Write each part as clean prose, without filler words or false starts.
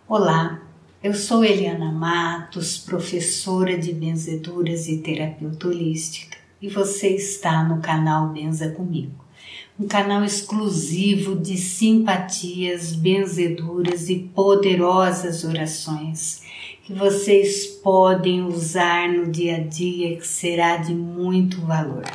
Olá, eu sou Eliana Matos, professora de benzeduras e terapeuta holística, e você está no canal Benza Comigo, um canal exclusivo de simpatias, benzeduras e poderosas orações que vocês podem usar no dia a dia, que será de muito valor.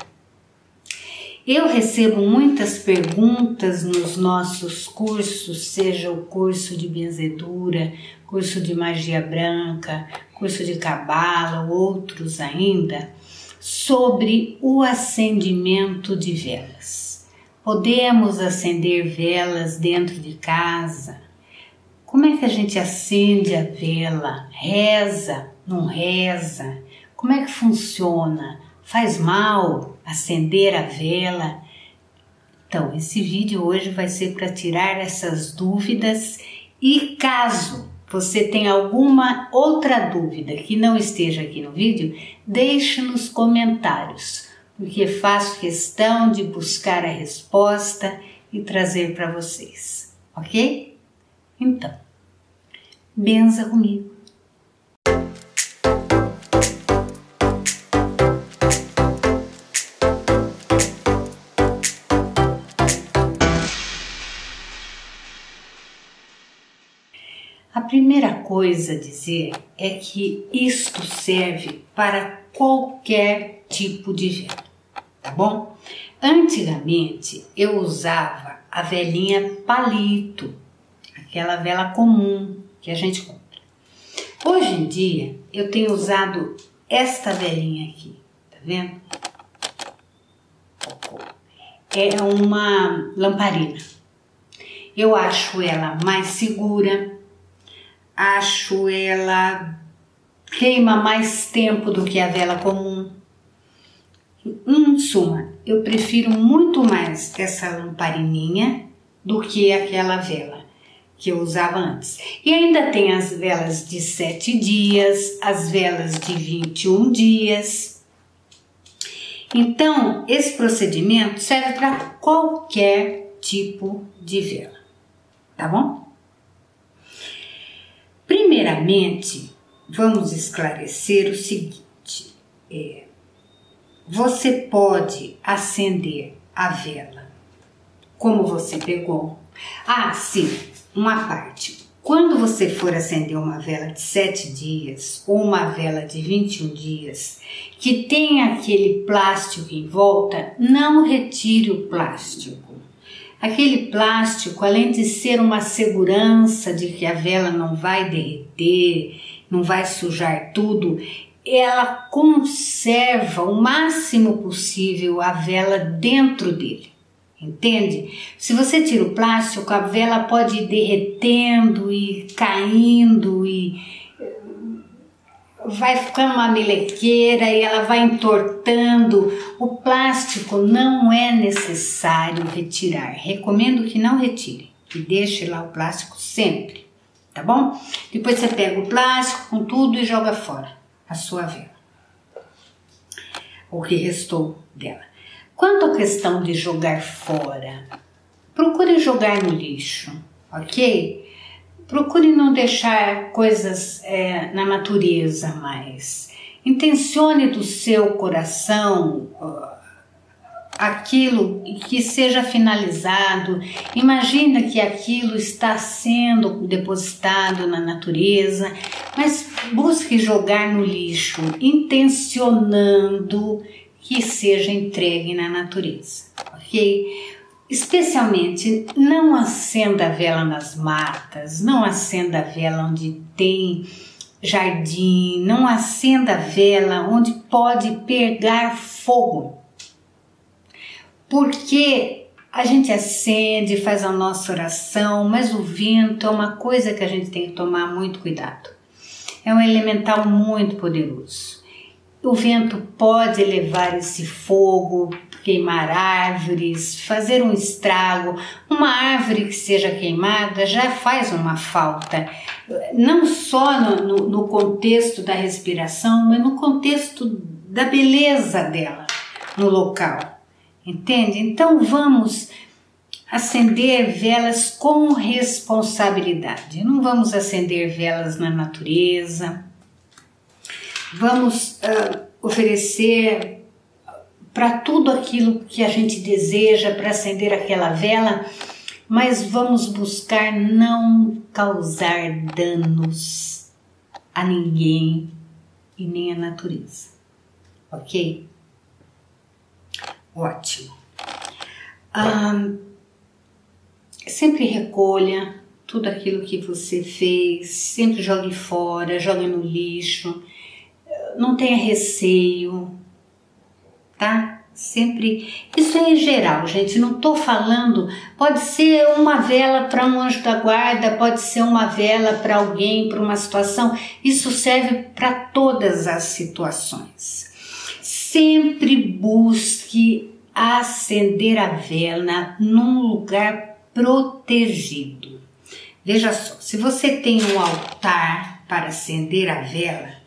Eu recebo muitas perguntas nos nossos cursos, seja o curso de benzedura, curso de magia branca, curso de cabala, outros ainda, sobre o acendimento de velas. Podemos acender velas dentro de casa? Como é que a gente acende a vela? Reza? Não reza? Como é que funciona? Faz mal acender a vela? Então, esse vídeo hoje vai ser para tirar essas dúvidas, e caso você tenha alguma outra dúvida que não esteja aqui no vídeo, deixe nos comentários, porque faço questão de buscar a resposta e trazer para vocês, ok? Então, benza comigo. A primeira coisa a dizer é que isto serve para qualquer tipo de vela, tá bom? Antigamente eu usava a velinha palito, aquela vela comum que a gente compra. Hoje em dia eu tenho usado esta velinha aqui, tá vendo? É uma lamparina. Eu acho ela mais segura. Acho ela queima mais tempo do que a vela comum. Em suma, eu prefiro muito mais essa lamparininha do que aquela vela que eu usava antes. E ainda tem as velas de 7 dias, as velas de 21 dias. Então, esse procedimento serve para qualquer tipo de vela, tá bom? Primeiramente, vamos esclarecer o seguinte: você pode acender a vela como você pegou. Ah, sim, uma parte. Quando você for acender uma vela de 7 dias ou uma vela de 21 dias, que tem aquele plástico em volta, não retire o plástico. Aquele plástico, além de ser uma segurança de que a vela não vai derreter, não vai sujar tudo, ela conserva o máximo possível a vela dentro dele, entende? Se você tira o plástico, a vela pode ir derretendo e caindo e vai ficando uma melequeira e ela vai entortando. O plástico não é necessário retirar. Recomendo que não retire, que deixe lá o plástico sempre, tá bom? Depois você pega o plástico com tudo e joga fora a sua vela, o que restou dela. Quanto à questão de jogar fora, procure jogar no lixo, ok? Procure não deixar coisas na natureza mais. Intencione do seu coração aquilo que seja finalizado. Imagina que aquilo está sendo depositado na natureza, mas busque jogar no lixo, intencionando que seja entregue na natureza, ok? Especialmente, não acenda a vela nas matas, não acenda a vela onde tem jardim, não acenda a vela onde pode pegar fogo. Porque a gente acende, faz a nossa oração, mas o vento é uma coisa que a gente tem que tomar muito cuidado. É um elemental muito poderoso. O vento pode levar esse fogo, queimar árvores, fazer um estrago. Uma árvore que seja queimada já faz uma falta, não só no contexto da respiração, mas no contexto da beleza dela no local, entende? Então vamos acender velas com responsabilidade. Não vamos acender velas na natureza. Vamos oferecer para tudo aquilo que a gente deseja para acender aquela vela, mas vamos buscar não causar danos a ninguém e nem à natureza, ok? Ótimo. Sempre recolha tudo aquilo que você fez, sempre jogue fora, jogue no lixo, não tenha receio, tá? Sempre, isso é em geral, gente, não tô falando, pode ser uma vela para um anjo da guarda, pode ser uma vela para alguém, para uma situação, isso serve para todas as situações. Sempre busque acender a vela num lugar protegido. Veja só, se você tem um altar para acender a vela,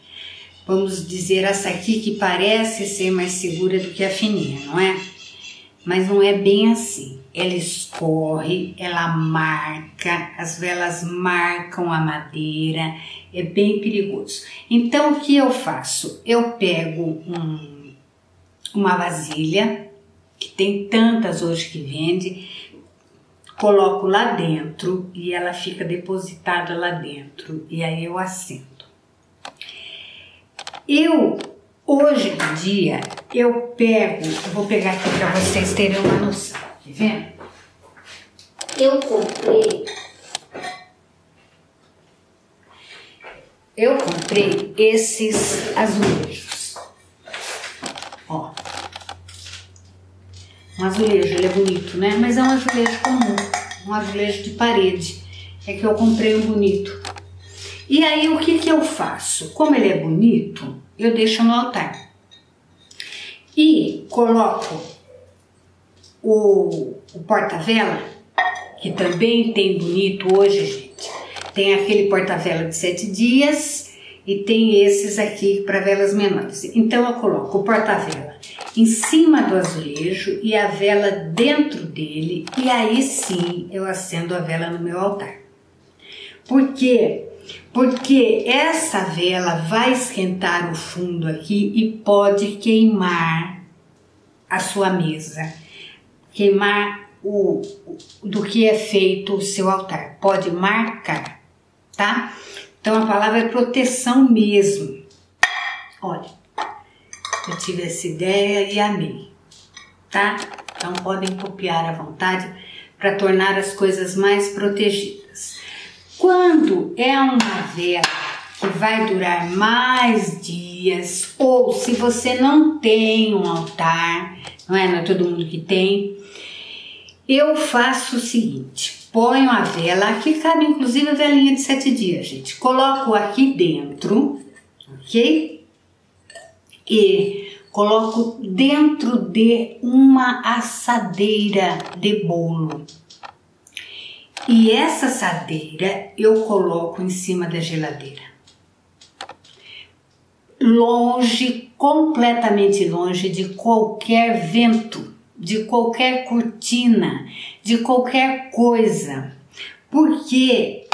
vamos dizer essa aqui que parece ser mais segura do que a fininha, não é? Mas não é bem assim. Ela escorre, ela marca, as velas marcam a madeira, é bem perigoso. Então o que eu faço? Eu pego uma vasilha, que tem tantas hoje que vende, coloco lá dentro e ela fica depositada lá dentro e aí eu acendo. Hoje em dia, eu vou pegar aqui para vocês terem uma noção, tá vendo? Eu comprei esses azulejos, ó. Um azulejo, ele é bonito, né? Mas é um azulejo comum, um azulejo de parede. É que eu comprei um bonito. E aí o que eu faço? Como ele é bonito, eu deixo no altar. E coloco o porta-vela, que também tem bonito hoje, gente. Tem aquele porta-vela de 7 dias e tem esses aqui para velas menores. Então eu coloco o porta-vela em cima do azulejo e a vela dentro dele, e aí sim eu acendo a vela no meu altar. Por quê? Porque essa vela vai esquentar o fundo aqui e pode queimar a sua mesa, queimar do que é feito o seu altar, pode marcar, tá? Então a palavra é proteção mesmo. Olha, eu tive essa ideia e amei, tá? Então podem copiar à vontade para tornar as coisas mais protegidas. Quando é uma vela que vai durar mais dias, ou se você não tem um altar, não é todo mundo que tem, eu faço o seguinte: ponho a vela, aqui cabe inclusive a velinha de 7 dias, gente. Coloco aqui dentro, ok? E coloco dentro de uma assadeira de bolo. E essa assadeira eu coloco em cima da geladeira. Longe, completamente longe de qualquer vento, de qualquer cortina, de qualquer coisa. Porque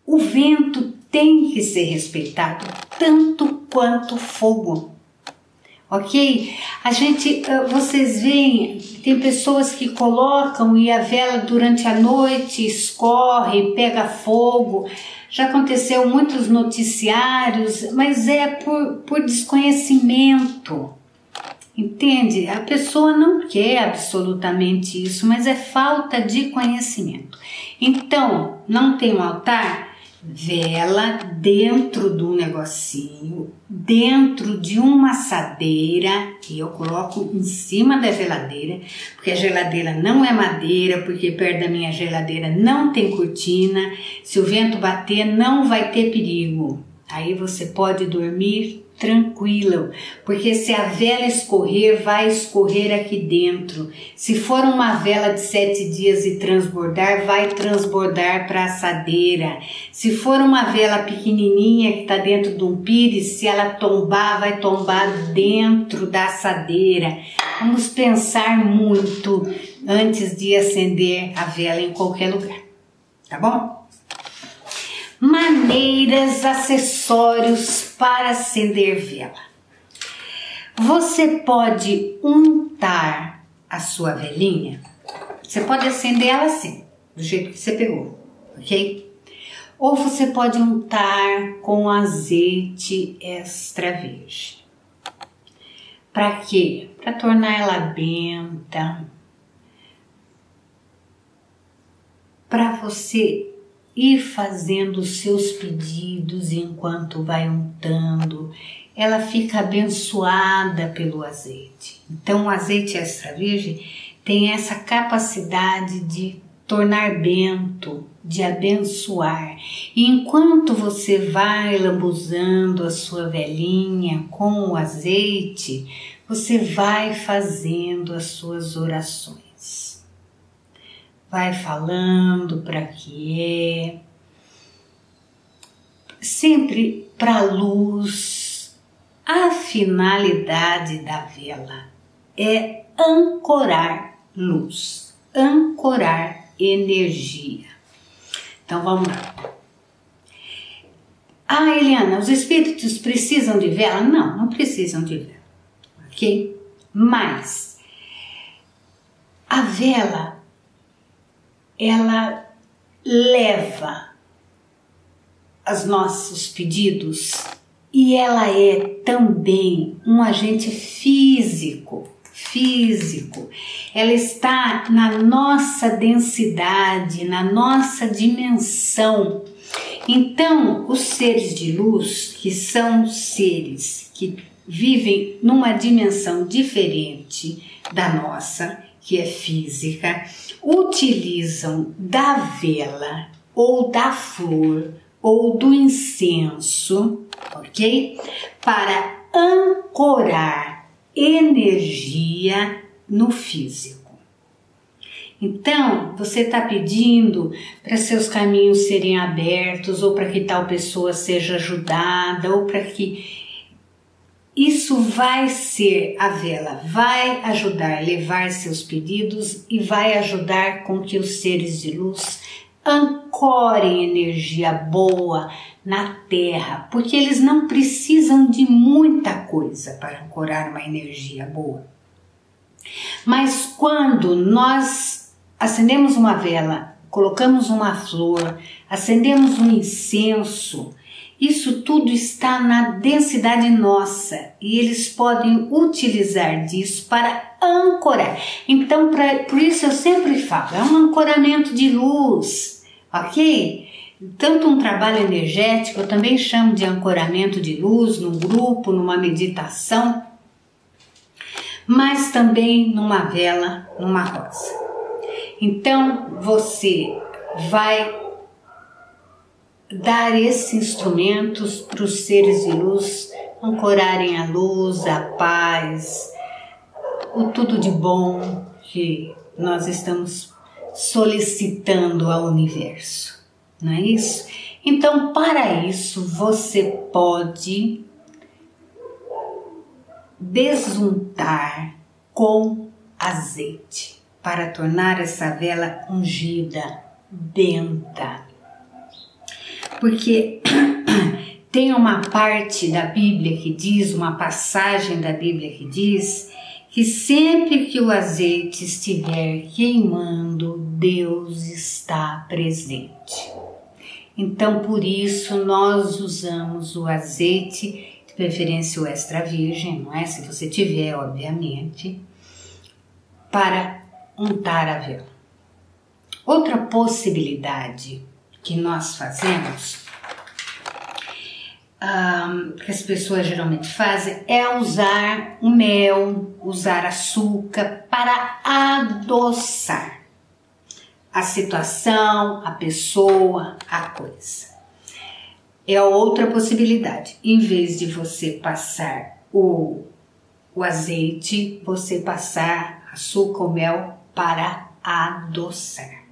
o vento tem que ser respeitado tanto quanto o fogo. Ok? Vocês veem, tem pessoas que colocam e a vela durante a noite escorre, pega fogo. Já aconteceu muitos noticiários, mas é por desconhecimento. Entende? A pessoa não quer absolutamente isso, mas é falta de conhecimento. Então, não tem um altar? Vela dentro do negocinho, dentro de uma assadeira, que eu coloco em cima da geladeira, porque a geladeira não é madeira, porque perto da minha geladeira não tem cortina, se o vento bater não vai ter perigo, aí você pode dormir tranquilo, porque se a vela escorrer, vai escorrer aqui dentro. Se for uma vela de 7 dias e transbordar, vai transbordar para a assadeira. Se for uma vela pequenininha que está dentro de um pires, se ela tombar, vai tombar dentro da assadeira. Vamos pensar muito antes de acender a vela em qualquer lugar, tá bom? Maneiras, acessórios para acender vela. Você pode untar a sua velinha. Você pode acender ela assim, do jeito que você pegou, ok? Ou você pode untar com azeite extra virgem. Para quê? Para tornar ela benta, para você ir fazendo os seus pedidos enquanto vai untando, ela fica abençoada pelo azeite. Então o azeite extra virgem tem essa capacidade de tornar bento, de abençoar. E enquanto você vai lambuzando a sua velinha com o azeite, você vai fazendo as suas orações. Vai falando para que é, sempre para a luz. A finalidade da vela é ancorar luz, ancorar energia. Então vamos lá. Ah, Eliana, os espíritos precisam de vela? Não, não precisam de vela, ok? Mas a vela, ela leva os nossos pedidos e ela é também um agente físico. Ela está na nossa densidade, na nossa dimensão. Então, os seres de luz, que são seres que vivem numa dimensão diferente da nossa, que é física, utilizam da vela ou da flor ou do incenso, ok? Para ancorar energia no físico. Então, você está pedindo para seus caminhos serem abertos, ou para que tal pessoa seja ajudada, ou para que isso vai ser, a vela vai ajudar a levar seus pedidos e vai ajudar com que os seres de luz ancorem energia boa na Terra, porque eles não precisam de muita coisa para ancorar uma energia boa. Mas quando nós acendemos uma vela, colocamos uma flor, acendemos um incenso, isso tudo está na densidade nossa e eles podem utilizar disso para ancorar. Então, por isso eu sempre falo, é um ancoramento de luz, ok? Tanto um trabalho energético, eu também chamo de ancoramento de luz, num grupo, numa meditação, mas também numa vela, numa rosa. Então, você vai dar esses instrumentos para os seres de luz ancorarem a luz, a paz, o tudo de bom que nós estamos solicitando ao universo. Não é isso? Então, para isso, você pode desuntar com azeite para tornar essa vela ungida, benta. Porque tem uma parte da Bíblia que diz, uma passagem da Bíblia que diz que sempre que o azeite estiver queimando, Deus está presente. Então, por isso, nós usamos o azeite, de preferência o extra virgem, não é? Se você tiver, obviamente, para untar a vela. Outra possibilidade que nós fazemos, que as pessoas geralmente fazem, é usar o mel, usar açúcar para adoçar a situação, a pessoa, a coisa. É outra possibilidade. Em vez de você passar o azeite, você passar açúcar ou mel para adoçar.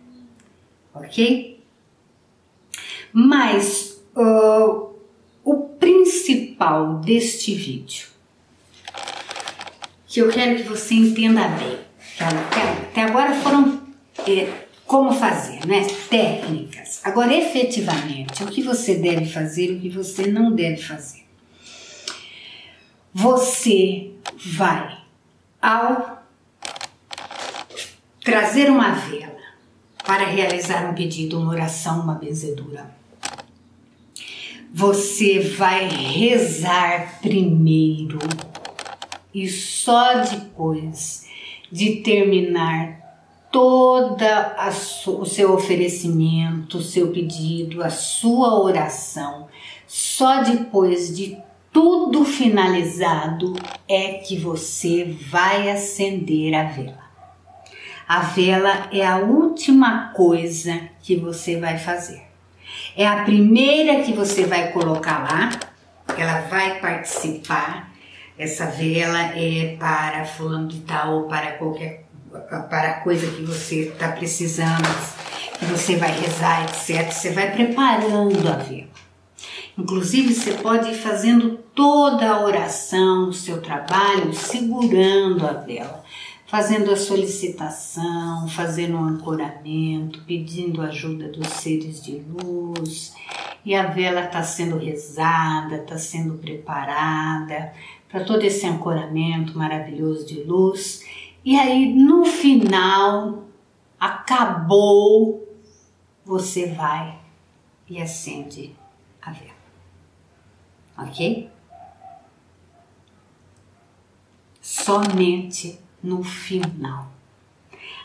Ok? Mas o principal deste vídeo, que eu quero que você entenda bem, Até agora foram como fazer, né? Técnicas. Agora, efetivamente, o que você deve fazer e o que você não deve fazer. Você vai, ao trazer uma vela para realizar um pedido, uma oração, uma benzedura, você vai rezar primeiro e só depois de terminar toda o seu oferecimento, o seu pedido, a sua oração, só depois de tudo finalizado é que você vai acender a vela. A vela é a última coisa que você vai fazer. É a primeira que você vai colocar lá, ela vai participar. Essa vela é para fulano de tal ou para a coisa que você está precisando, que você vai rezar, etc. Você vai preparando a vela. Inclusive, você pode ir fazendo toda a oração, o seu trabalho, segurando a vela, fazendo a solicitação, fazendo um ancoramento, pedindo ajuda dos seres de luz. E a vela está sendo rezada, está sendo preparada para todo esse ancoramento maravilhoso de luz. E aí, no final, acabou, você vai e acende a vela. Ok? Somente no final.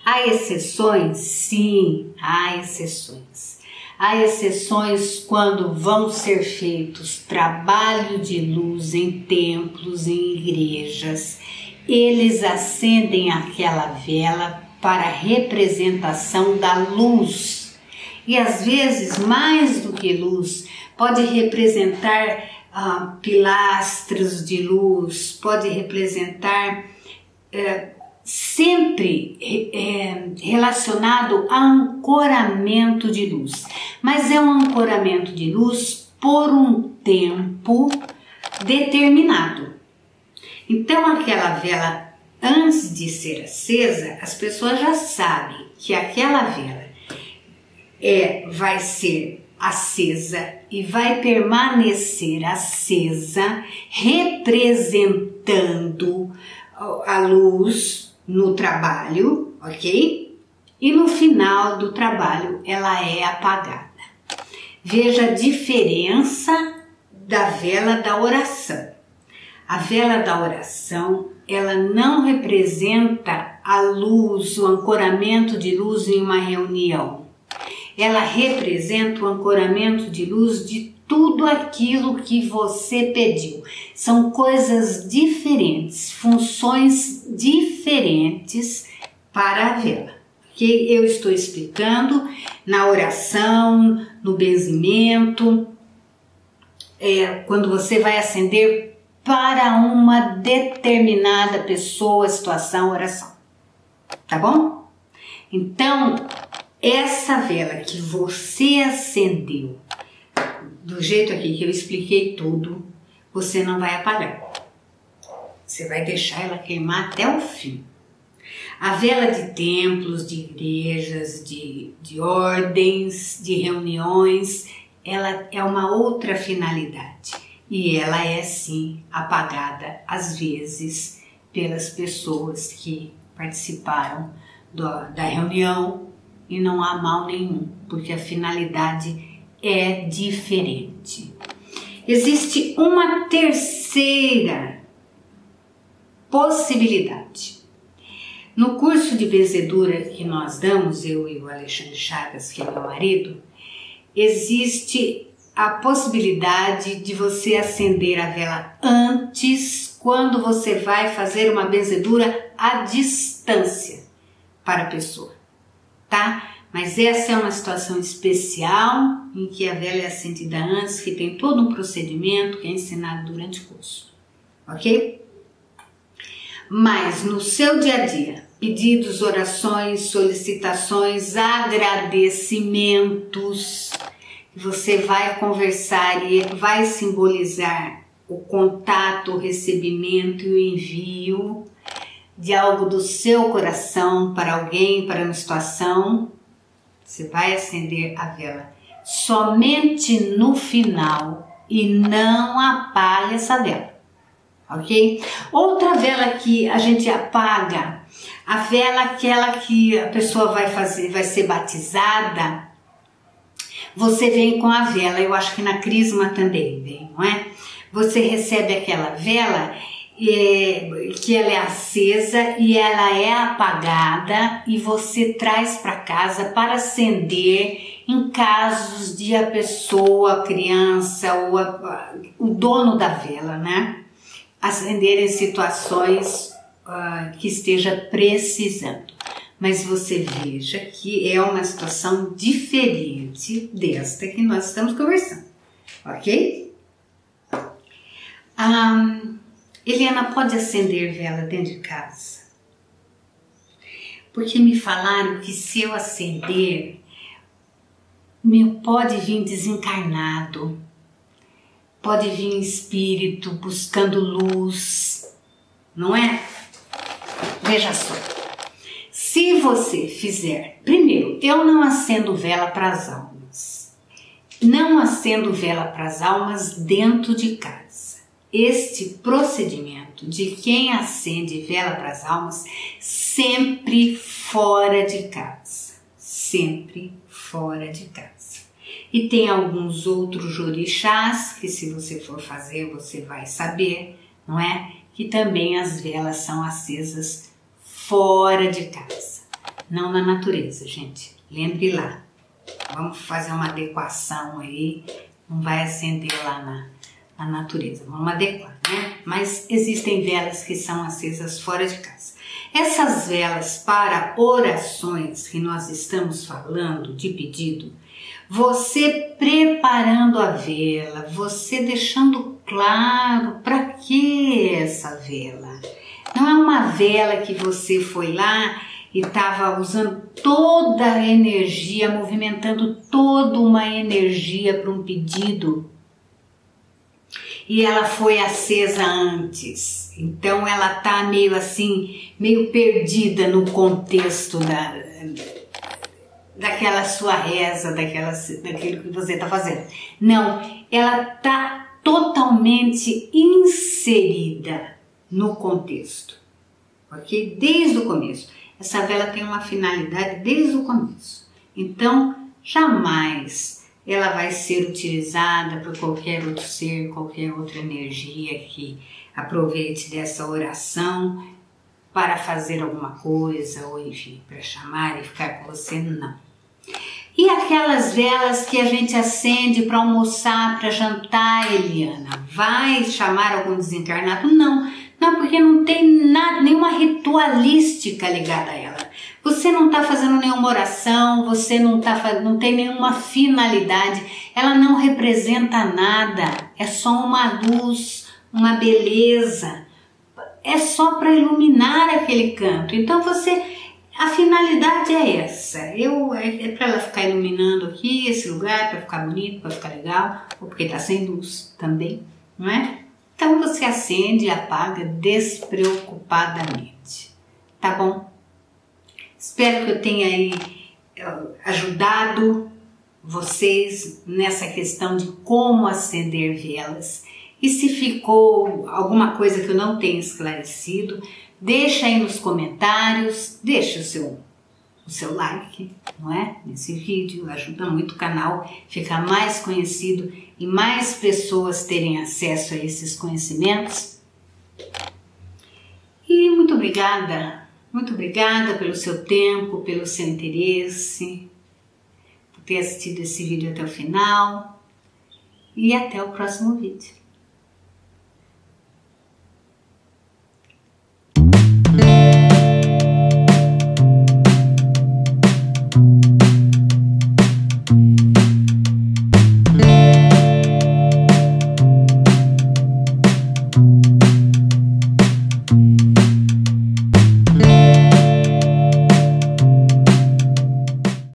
Há exceções? Sim, há exceções. Há exceções quando vão ser feitos trabalho de luz em templos, em igrejas. Eles acendem aquela vela para a representação da luz. E às vezes, mais do que luz, pode representar pilastras de luz, pode representar sempre relacionado a ancoramento de luz. Mas é um ancoramento de luz por um tempo determinado. Então aquela vela, antes de ser acesa, as pessoas já sabem que aquela vela vai ser acesa e vai permanecer acesa, representando a luz no trabalho, ok? E no final do trabalho ela é apagada. Veja a diferença da vela da oração. A vela da oração, ela não representa a luz, o ancoramento de luz em uma reunião. Ela representa o ancoramento de luz de tudo aquilo que você pediu. São coisas diferentes, funções diferentes para a vela. Okay? Eu estou explicando na oração, no benzimento, quando você vai acender para uma determinada pessoa, situação, oração. Tá bom? Então, essa vela que você acendeu, do jeito aqui que eu expliquei tudo, você não vai apagar. Você vai deixar ela queimar até o fim. A vela de templos, de igrejas, de ordens, de reuniões, ela é uma outra finalidade. E ela é sim apagada, às vezes, pelas pessoas que participaram da reunião, e não há mal nenhum, porque a finalidade é diferente. Existe uma terceira possibilidade. No curso de benzedura que nós damos, eu e o Alexandre Chagas, que é meu marido, existe a possibilidade de você acender a vela antes, quando você vai fazer uma benzedura à distância para a pessoa, tá? Mas essa é uma situação especial em que a vela é acendida antes, que tem todo um procedimento que é ensinado durante o curso, ok? Mas no seu dia a dia, pedidos, orações, solicitações, agradecimentos, você vai conversar e vai simbolizar o contato, o recebimento e o envio. de algo do seu coração para alguém, para uma situação, você vai acender a vela somente no final e não apague essa vela, ok? Outra vela que a gente apaga, a vela aquela que a pessoa vai ser batizada, você vem com a vela, eu acho que na crisma também vem, não é? Você recebe aquela vela que ela é acesa e ela é apagada e você traz para casa para acender em casos de a pessoa, a criança ou o dono da vela, né? Acender em situações que esteja precisando. Mas você veja que é uma situação diferente desta que nós estamos conversando, ok? Eliana, pode acender vela dentro de casa? Porque me falaram que se eu acender, pode vir desencarnado, pode vir espírito buscando luz, não é? Veja só, se você fizer, primeiro, eu não acendo vela para as almas, não acendo vela para as almas dentro de casa. Este procedimento de quem acende vela para as almas, sempre fora de casa, sempre fora de casa. E tem alguns outros orixás que se você for fazer você vai saber, não é? Que também as velas são acesas fora de casa, não na natureza, gente. Lembre lá, vamos fazer uma adequação aí, não vai acender lá na natureza, vamos adequar, né? Mas existem velas que são acesas fora de casa. Essas velas para orações que nós estamos falando de pedido, você preparando a vela, você deixando claro para que essa vela. Não é uma vela que você foi lá e estava usando toda a energia, movimentando toda uma energia para um pedido e ela foi acesa antes. Então ela tá meio assim, meio perdida no contexto daquela sua reza, daquilo que você está fazendo. Não, ela tá totalmente inserida no contexto, ok? Desde o começo. Essa vela tem uma finalidade desde o começo. Então, jamais ela vai ser utilizada por qualquer outro ser, qualquer outra energia que aproveite dessa oração para fazer alguma coisa, ou enfim, para chamar e ficar com você, não. E aquelas velas que a gente acende para almoçar, para jantar, Eliana, vai chamar algum desencarnado? Não, não, porque não tem nada, nenhuma ritualística ligada a ela. Você não está fazendo nenhuma oração, você não tem nenhuma finalidade, ela não representa nada, é só uma luz, uma beleza, é só para iluminar aquele canto. Então a finalidade é essa, é para ela ficar iluminando aqui esse lugar, para ficar bonito, para ficar legal, ou porque está sem luz também, não é? Então você acende e apaga despreocupadamente, tá bom? Espero que eu tenha aí ajudado vocês nessa questão de como acender velas. E se ficou alguma coisa que eu não tenha esclarecido, deixa aí nos comentários, deixa o seu like, não é? Nesse vídeo, ajuda muito o canal a ficar mais conhecido e mais pessoas terem acesso a esses conhecimentos. E muito obrigada pelo seu tempo, pelo seu interesse, por ter assistido esse vídeo até o final e até o próximo vídeo.